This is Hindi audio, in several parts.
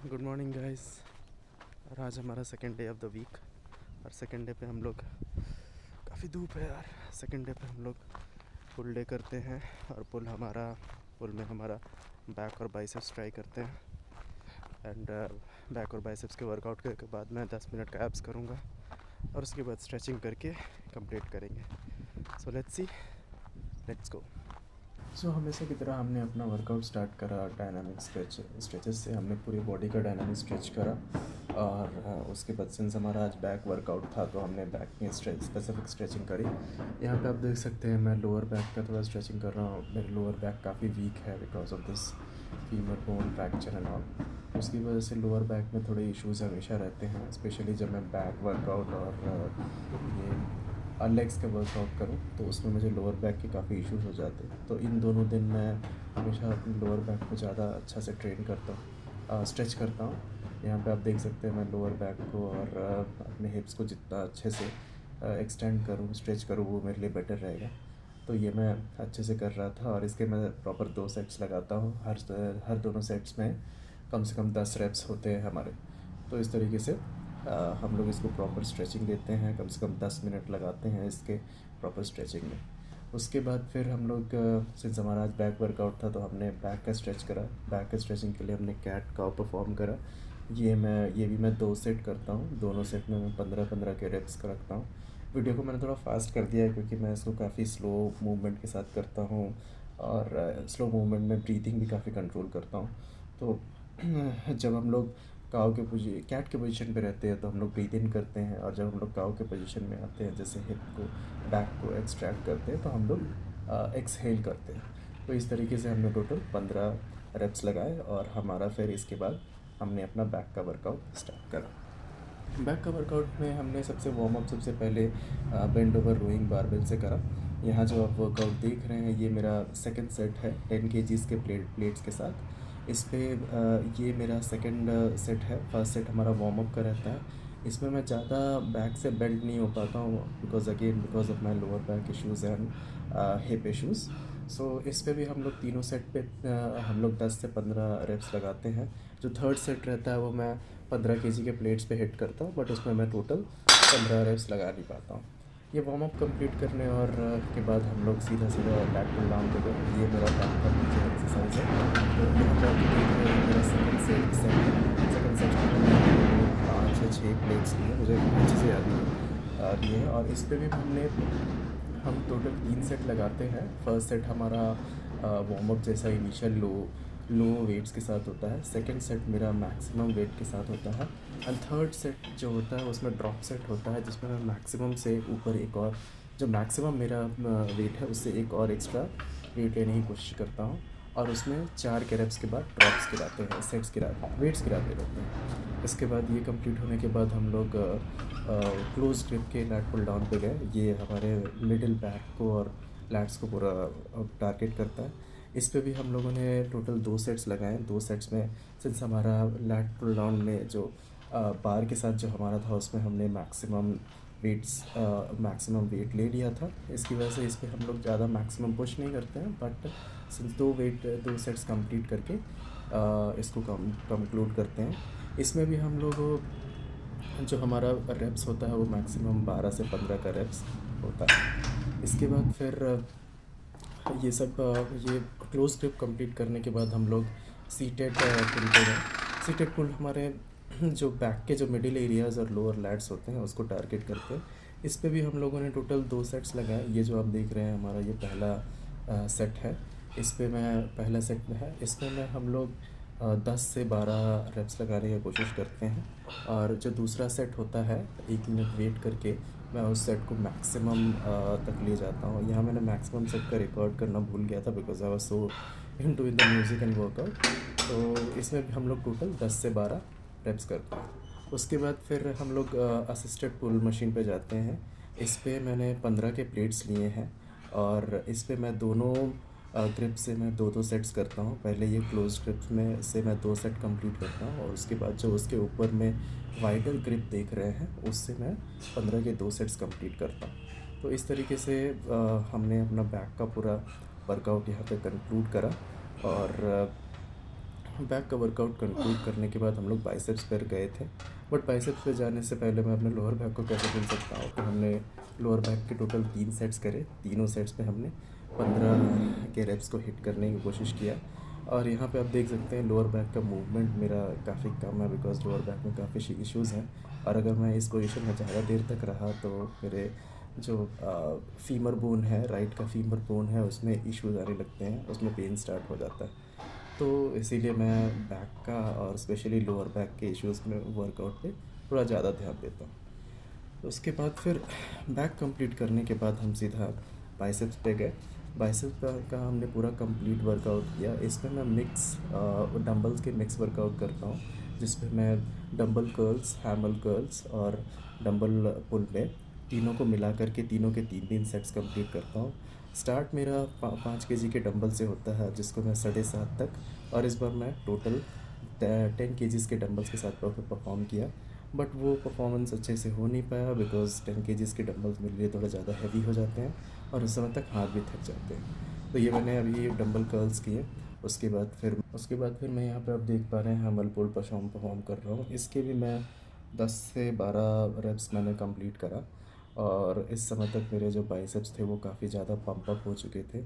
Good morning guys. और आज हमारा second day of the week. और सेकेंड डे पे हम लोग, काफ़ी धूप है यार, सेकेंड डे पे हम लोग पुल डे करते हैं। और पुल में हमारा बैक और बाइसेप्स ट्राई करते हैं। एंड बैक और बाइसेप्स के वर्कआउट के बाद मैं 10 मिनट का एब्स करूँगा और उसके बाद स्ट्रेचिंग करके कंप्लीट करेंगे। So let's see, let's go. सो हमेशा की तरह हमने अपना वर्कआउट स्टार्ट करा डायनामिक स्ट्रेचेस से। हमने पूरी बॉडी का डायनामिक स्ट्रेच करा। और उसके बाद सिंस हमारा आज बैक वर्कआउट था तो हमने बैक में स्पेसिफिक स्ट्रेचिंग करी। यहाँ पे आप देख सकते हैं मैं लोअर बैक का थोड़ा स्ट्रेचिंग कर रहा हूँ। मेरे लोअर बैक काफ़ी वीक है because of this femur bone fracture and all. उसकी वजह से लोअर बैक में थोड़े इश्यूज़ हमेशा रहते हैं, स्पेशली जब मैं बैक वर्कआउट और ये लेग्स का वर्कआउट करूँ तो उसमें मुझे लोअर बैक के काफ़ी इश्यूज हो जाते हैं। तो इन दोनों दिन मैं हमेशा अपने लोअर बैक को ज़्यादा अच्छा से ट्रेन करता हूँ, स्ट्रेच करता हूँ। यहाँ पे आप देख सकते हैं मैं लोअर बैक को और अपने हिप्स को जितना अच्छे से एक्सटेंड करूँ, स्ट्रेच करूँ, वो मेरे लिए बेटर रहेगा। तो ये मैं अच्छे से कर रहा था और इसके मैं प्रॉपर 2 सेट्स लगाता हूँ। हर दोनों सेट्स में कम से कम 10 रेप्स होते हैं हमारे। तो इस तरीके से हम लोग इसको प्रॉपर स्ट्रेचिंग देते हैं, कम से कम 10 मिनट लगाते हैं इसके प्रॉपर स्ट्रेचिंग में। उसके बाद फिर हम लोग, सिंस हमारा आज बैक वर्कआउट था तो हमने बैक का स्ट्रेच करा। बैक का स्ट्रेचिंग के लिए हमने कैट काउ परफॉर्म करा। ये भी मैं 2 सेट करता हूँ। दोनों सेट में मैं 15-15 के रेप्स का रखता हूँ। वीडियो को मैंने थोड़ा फास्ट कर दिया है क्योंकि मैं इसको काफ़ी स्लो मूवमेंट के साथ करता हूँ और स्लो मूवमेंट में ब्रीथिंग भी काफ़ी कंट्रोल करता हूँ। तो जब हम लोग कैट के पोजीशन पे रहते हैं तो हम लोग ब्रीथ इन करते हैं, और जब हम लोग काउ के पोजीशन में आते हैं, जैसे हिप को, बैक को एक्सट्रैक्ट करते हैं, तो हम लोग एक्सहेल करते हैं। तो इस तरीके से हमने टोटल 15 रेप्स लगाए और हमारा फिर इसके बाद हमने अपना बैक का वर्कआउट स्टार्ट करा। बैक का वर्कआउट में हमने सबसे पहले बेंड ओवर रोइंग बारबेल से करा। यहाँ जो आप वर्कआउट देख रहे हैं ये मेरा सेकंड सेट है 10 केजीज़ के प्लेट्स के साथ। इस पे ये मेरा सेकंड सेट है। फर्स्ट सेट हमारा वार्म अप का रहता है। इसमें मैं ज़्यादा बैक से बेंड नहीं हो पाता हूँ because of my lower back issues and hip issues. So इस पे भी हम लोग तीनों सेट पे हम लोग 10 से 15 रेप्स लगाते हैं। जो थर्ड सेट रहता है वो मैं 15 केजी के प्लेट्स पे हिट करता हूँ, बट उसमें मैं टोटल 15 रेप्स लगा नहीं पाता हूँ। ये वार्म अप कंप्लीट करने और के बाद हम लोग सीधा बैक पुल डाउन पे गए। ये मेरा बैक का नीचे एक्सरसाइज है। तो यहाँ पर आप देख रहे हैं मेरा सेकंड सेट में हमने 5 या 6 प्लेट्स लिए, मुझे अच्छे से याद नहीं लिए हैं। और इस पे भी हम टोटल 3 सेट लगाते हैं। फर्स्ट सेट हमारा वार्म अप जैसा इनिशियल लो वेट्स के साथ होता है। सेकंड सेट मेरा मैक्सिमम वेट के साथ होता है। एंड थर्ड सेट जो होता है उसमें ड्रॉप सेट होता है, जिसमें मैं मैक्सिमम से ऊपर एक और, जो मैक्सिमम मेरा वेट है उससे एक और एक्स्ट्रा वेट लेने की कोशिश करता हूँ। और उसमें 4 के रेप्स के बाद ड्रॉप्स गिराते हैं, वेट्स गिराते रहते हैं। इसके बाद ये कंप्लीट होने के बाद हम लोग क्लोज ग्रिप के लैट पुल डाउन पे गए। ये हमारे मिडिल बैक को और लैट्स को पूरा टारगेट करता है। इस पे भी हम लोगों ने टोटल 2 सेट्स लगाए। 2 सेट्स में सिंस हमारा लैट पुल डाउन में जो बार के साथ जो हमारा था उसमें हमने मैक्सिमम वेट ले लिया था। इसकी वजह से इस पे हम लोग ज़्यादा मैक्सिमम पुश नहीं करते हैं, बट सिंस 2 सेट्स कंप्लीट करके इसको कंक्लूड करते हैं। इसमें भी हम लोग जो हमारा रेप्स होता है वो मैक्सिमम 12 से 15 का रेप्स होता है। इसके बाद फिर ये क्लोज ग्रिप कंप्लीट करने के बाद हम लोग सीटेड पुल पे गए। सीटेड पुल हमारे जो बैक के जो मिडिल एरियाज़ और लोअर लैट्स होते हैं उसको टारगेट करते हैं। इस पे भी हम लोगों ने टोटल 2 सेट्स लगाए। ये जो आप देख रहे हैं हमारा ये पहला सेट है। इस पे मैं पहला सेट में है, इसमें मैं हम लोग 10 से 12 रेप्स लगाने की कोशिश करते हैं। और जो दूसरा सेट होता है 1 मिनट वेट करके मैं उस सेट को मैक्सिमम तक ले जाता हूँ। यहाँ मैंने मैक्सिमम सेट का रिकॉर्ड करना भूल गया था because I was so into in the music and workout. तो इसमें भी हम लोग टोटल 10 से 12 रेप्स करते हैं। उसके बाद फिर हम लोग असिस्टेड पुल मशीन पे जाते हैं। इस पे मैंने 15 के प्लेट्स लिए हैं और इस पे मैं दोनों ग्रिप से मैं 2-2 सेट्स करता हूँ। पहले ये क्लोज ग्रिप में से मैं 2 सेट कंप्लीट करता हूँ और उसके बाद जो उसके ऊपर में वाइडर ग्रिप देख रहे हैं उससे मैं 15 के 2 सेट्स कंप्लीट करता हूँ। तो इस तरीके से हमने अपना बैक का पूरा वर्कआउट यहाँ पे कंक्लूड करा। और बैक का वर्कआउट कंक्लूड करने के बाद हम लोग बाइसेप्स पर गए थे। बट बाइसेप्स पे जाने से पहले मैं अपने लोअर बैक को कैसे भूल सकता हूँ। तो हमने लोअर बैक के टोटल 3 सेट्स करे। तीनों सेट्स पे हमने 15 के रेप्स को हिट करने की कोशिश किया। और यहाँ पे आप देख सकते हैं लोअर बैक का मूवमेंट मेरा काफ़ी कम है, बिकॉज लोअर बैक में काफ़ी इश्यूज़ हैं। और अगर मैं इस पोजीशन में ज़्यादा देर तक रहा तो मेरे जो फीमर बोन है, राइट का फीमर बोन है, उसमें इश्यूज़ आने लगते हैं, उसमें पेन स्टार्ट हो जाता है। तो इसीलिए मैं बैक का और स्पेशली लोअर बैक के इश्यूज़ में वर्कआउट पे थोड़ा ज़्यादा ध्यान देता हूँ। तो उसके बाद फिर बैक कंप्लीट करने के बाद हम सीधा बाइसेप्स पे गए। बाइसेप्स का हमने पूरा कंप्लीट वर्कआउट किया। इसमें मैं मिक्स डंबल्स के मिक्स वर्कआउट करता हूँ, जिसमें मैं डंबल कर्ल्स, हैमर कर्ल्स और डंबल पुल में तीनों को मिला करके तीनों के 3-3 सेट्स कंप्लीट करता हूँ। स्टार्ट मेरा 5 kg के डंबल से होता है, जिसको मैं 7.5 तक, और इस बार मैं टोटल 10 kgs के डंबल्स के साथ परफॉर्म किया। बट वो परफॉर्मेंस अच्छे से हो नहीं पाया, बिकॉज 10 kgs के डंबल्स मेरे लिए थोड़ा ज़्यादा हैवी हो जाते हैं और उस समय तक हाथ भी थक जाते हैं। तो ये मैंने अभी डंबल कर्ल्स किए। उसके बाद फिर मैं यहाँ पे आप देख पा रहे हैं हमल पुल परफॉर्म कर रहा हूँ। इसके भी मैं 10 से 12 रेप्स मैंने कंप्लीट करा। और इस समय तक मेरे जो बाइसेप्स थे वो काफ़ी ज़्यादा पंप अप हो चुके थे,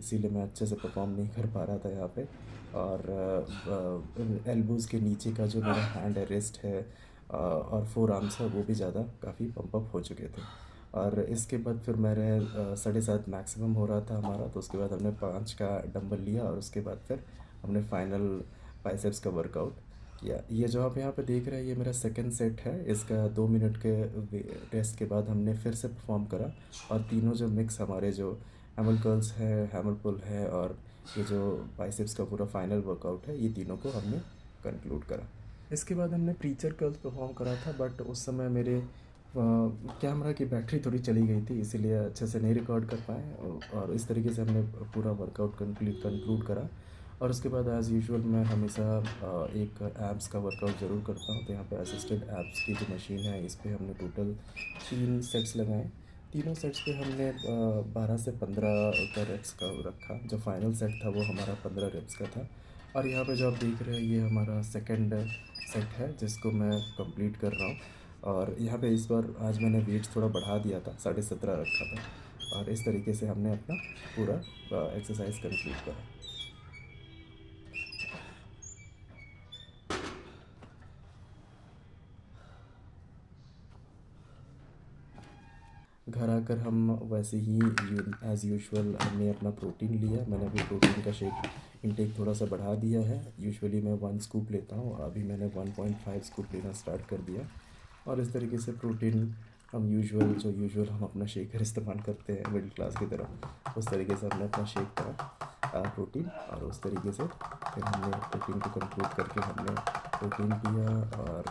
इसीलिए मैं अच्छे से परफॉर्म नहीं कर पा रहा था यहाँ पे। और एल्बोज़ के नीचे का जो मेरा हैंड है, रिस्ट है, और फोर आर्म्स है, वो भी ज़्यादा काफ़ी पंप अप हो चुके थे। और इसके बाद फिर मेरे 7.5 मैक्सिमम हो रहा था हमारा। तो उसके बाद हमने 5 का डंबल लिया और उसके बाद फिर हमने फाइनल बाइसेप्स का वर्कआउट किया। ये जो आप यहाँ पे देख रहे हैं, ये मेरा सेकंड सेट है। इसका 2 मिनट के रेस्ट के बाद हमने फिर से परफॉर्म करा। और तीनों जो मिक्स हमारे जो हैमर कर्ल्स है, हैमर पुल है, और ये जो बाइसेप्स का पूरा फाइनल वर्कआउट है, ये तीनों को हमने कंक्लूड करा। इसके बाद हमने प्रीचर कर्ल्स परफॉर्म करा था, बट उस समय मेरे कैमरा की बैटरी थोड़ी चली गई थी, इसीलिए अच्छे से नहीं रिकॉर्ड कर पाए। और इस तरीके से हमने पूरा वर्कआउट कंक्लूड करा। और उसके बाद एज़ यूजुअल मैं हमेशा एक एब्स का वर्कआउट ज़रूर करता हूँ। तो यहाँ पे असिस्टेड एब्स की जो मशीन है, इस पे हमने टोटल 3 सेट्स लगाए। तीनों सेट्स पे हमने 12 से 15 का रेप्स का रखा। जो फाइनल सेट था वो हमारा 15 रेप्स का था। और यहाँ पे जो आप देख रहे हैं, ये हमारा सेकंड सेट है जिसको मैं कंप्लीट कर रहा हूँ। और यहाँ पे इस बार आज मैंने वेट्स थोड़ा बढ़ा दिया था, 17.5 रखा था। और इस तरीके से हमने अपना पूरा एक्सरसाइज कंप्लीट करा। घर आकर हम वैसे ही एज़ यूजुअल हमने अपना प्रोटीन लिया। मैंने अभी प्रोटीन का शेक इनटेक थोड़ा सा बढ़ा दिया है। यूजुअली मैं 1 स्कूप लेता हूँ, अभी मैंने 1.5 स्कूप लेना स्टार्ट कर दिया। और इस तरीके से प्रोटीन हम यूजुअल हम अपना शेकर इस्तेमाल करते हैं मिडिल क्लास की तरह, उस तरीके से हमने अपना शेक करा प्रोटीन। और उस तरीके से फिर हमने प्रोटीन को कंक्लूड करके हमने प्रोटीन पिया। और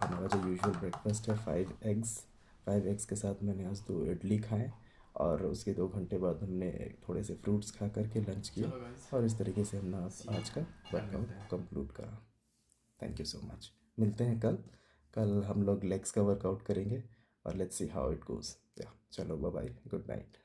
हमारा जो यूजुअल ब्रेकफास्ट है, 5 एग्स। 5 एग्स के साथ मैंने आज 2 इडली खाए। और उसके 2 घंटे बाद हमने थोड़े से फ्रूट्स खा करके लंच किया। और इस तरीके से हमने आज का वर्कआउट कंक्लूड करा। Thank you so much. मिलते हैं कल। कल हम लोग लेग्स का वर्कआउट करेंगे और let's see how it goes. या चलो, बाय बाय, गुड नाइट।